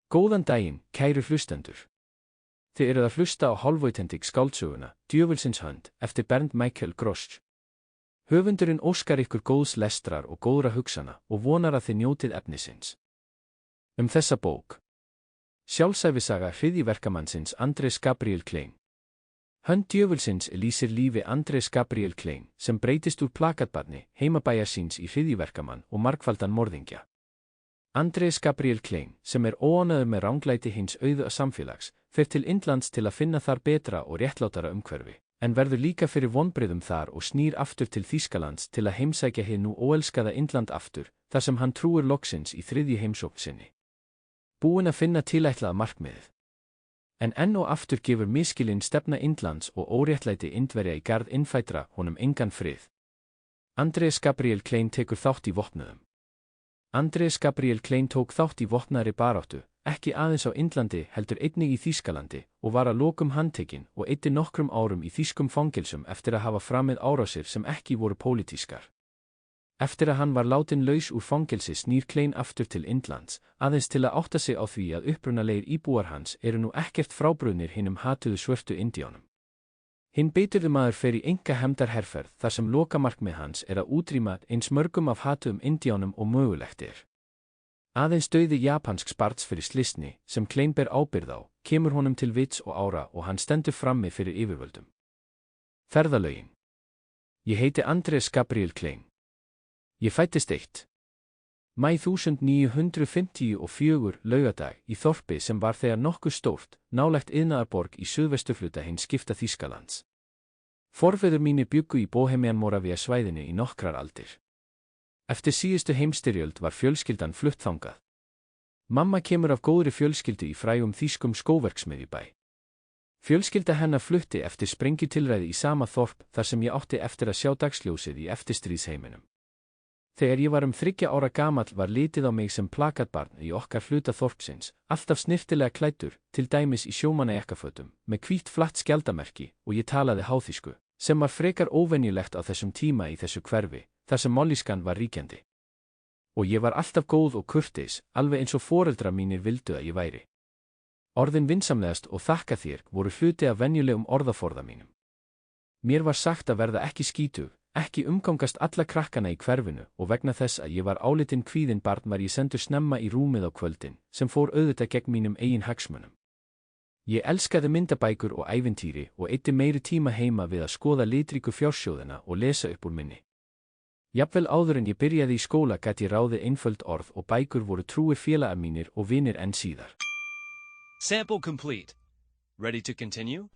Góðan daginn, kæru hlustendur. Þið eruð að hlusta á hálfautentík skáldsöguna, Djöfulsins hönd, eftir Bernd Michael Grosch. Höfundurinn óskar ykkur góðs lestrar og góðra hugsana og vonar að þið njótið efnisins. Þessa bók. Sjálfsævisaga hryðjuverkamannsins Andrés Gabriel Klein. Hönd djöfulsins lýsir lífi Andrés Gabriel Klein, sem breytist úr plakatbarni, heimabæjar síns í hryðjuverkamann og margfaldan morðingja. Andrés Gabriel Klein, sem óánægður með ranglæti hins auða samfélags, fer til Indlands til að finna þar betra og réttlátara umhverfi, en verður líka fyrir vonbrigðum þar og snýr aftur til Þýskalands til að heimsækja hið nú óelskaða Indland aftur, þar sem hann trúir loksins í þriðju heimsókn sinni. Búinn að finna tilætlað markmiðið. En enn og aftur gefur miskilinn stefna Indlands og óréttlæti Indverja í garð innfædra honum engan frið. Andrés Gabriel Klein tekur þátt í vopnuðum. Andrés Gabriel Klein tók þátt í vopnaðri baráttu, ekki aðeins á Indlandi heldur einnig í Þýskalandi og var að lokum handtekinn og eyddi nokkrum árum í þýskum fangelsum eftir að hafa framið árásir sem ekki voru pólitískar. Eftir að hann var látin laus úr fangelsi snýr Klein aftur til Indlands, aðeins til að átta sig á því að upprunalegir íbúar hans eru nú ekkert frábrugðnir hinum hatuðu svörtu Indíánum. Hinn beiturðu maður fer í einkahefndarherferð þar sem lokamarkmið hans að útrýma eins mörgum af hatuðum Indíánum og mögulegt er. Aðeins dauði japansks barns fyrir slysni, sem Klein ber ábyrgð á, kemur honum til vits og ára og hann stendur frammi fyrir yfirvöldum. Ferðalögin. Ég heiti Andrés Gabriel Klein. Ég fæddist 1. Maí 1954 laugardag í þorpi sem var þegar nokkuð stórt, nálægt iðnaðarborg í suðvesturhluta hins skipta Þýskalands. Forfeður mínir bjuggu í Bohemian-Moravia svæðinu í nokkrar aldir. Eftir síðustu heimstyrjöld var fjölskyldan flutt þangað. Mamma kemur af góðri fjölskyldu í frægum þýskum skóverksmiðjubæ. Fjölskylda hennar flutti eftir sprengjutilræði í sama þorp þar sem ég átti eftir að sjá dagsljósið í eftirstríðsheiminum. Þegar ég var 3 ára gamall var litið á mig sem plakatbarn í okkar hluta þorpsins, alltaf snyrtilega klæddur, til dæmis í sjómannajakkafötum, með hvítt flatt skjaldamerki og ég talaði háþýsku, sem var frekar óvenjulegt á þessum tíma í þessu hverfi, þar sem mállýskan var ríkjandi. Og ég var alltaf góð og kurteis, alveg eins og foreldrar mínir vildu að ég væri. Orðin vinsamlegast og þakka þér voru hluti af venjulegum orðaforða mínum. Mér var sagt að verða ekki skítug, ekki umgangast alla krakkana í hverfinu og vegna þess að ég var álitinn kvíðinn barn var ég sendur snemma í rúmið á kvöldin, sem fór auðvitað gegn mínum eigin hagsmunum. Ég elskaði myndabækur og ævintýri og eyddi meiri tíma heima við að skoða litríku fjársjóðina og lesa upp úr minni. Jafnvel áður en ég byrjaði í skóla gat ég ráðið einföld orð og bækur voru trúir félagar mínir og vinir enn síðar. Sample complete. Ready to continue?